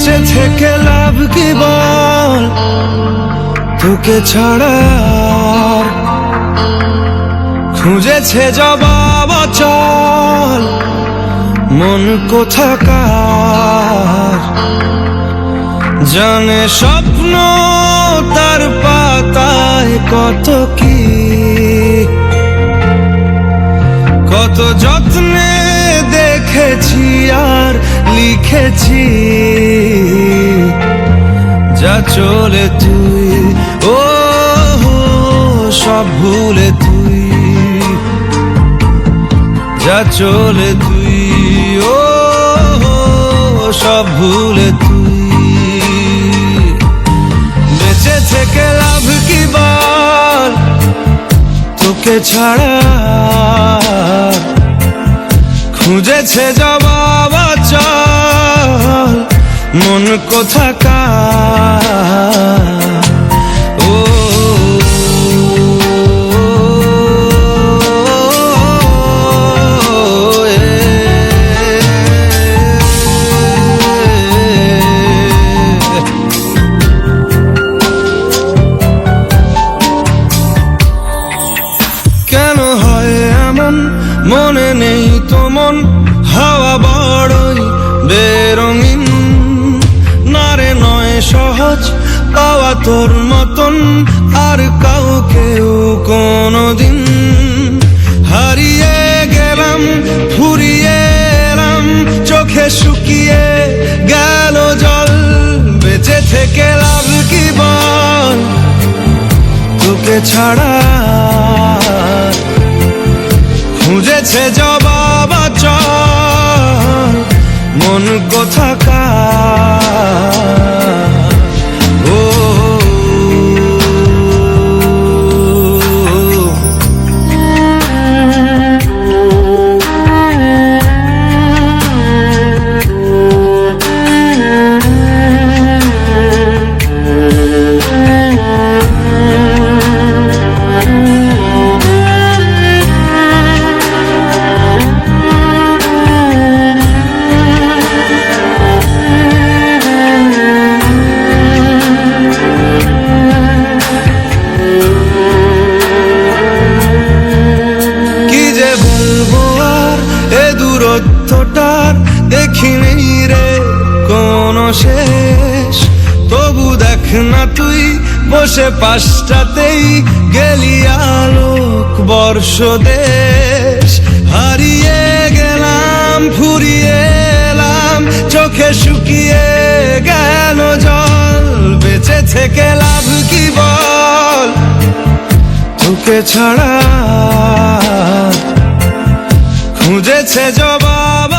বেঁচে থেকে লাভ কি বল, তোকে ছাড়া খুঁজেছে জবাব চল মন কোথাকার। জানে স্বপ্ন তার পাতায় কত কি, কত যত্নে দেখেছি আর লিখেছি। যা চলে তুই ও সব ভুলে তুই, যা চলে তুই ও সব ভুলে তুই। বেঁচে থেকে লাভ কি বল, তোকে ছাড়া খুঁজেছে জবাব চল মন কোথাকার। ও কেন হয় এমন মনে নেই তো মন, হাওয়া বড়ই বেরঙিন। নারে নয় সহজ পাওয়া তোর মতন আর কাউকেও কোনোদিন। হারিয়ে গেলাম ফুরিয়ে এলাম, চোখে শুকিয়ে গেল জল। বেঁচে থেকে লাভ কি বল, তোকে ছাড়া খুঁজেছে জবাব চল মন কোথাকার। ও দূরত্বটার দেখিনি রে কোনো শেষ। তবু দেখ না তুই বসে পাশটাতেই গেলি আলোক বর্ষ দেশ। হারিয়ে গেলাম ফুরিয়ে এলাম, চোখে শুকিয়ে গেল জল। বেঁচে থেকে লাভ কি বল, তোকে ছাড়া খুঁজেছে জবাব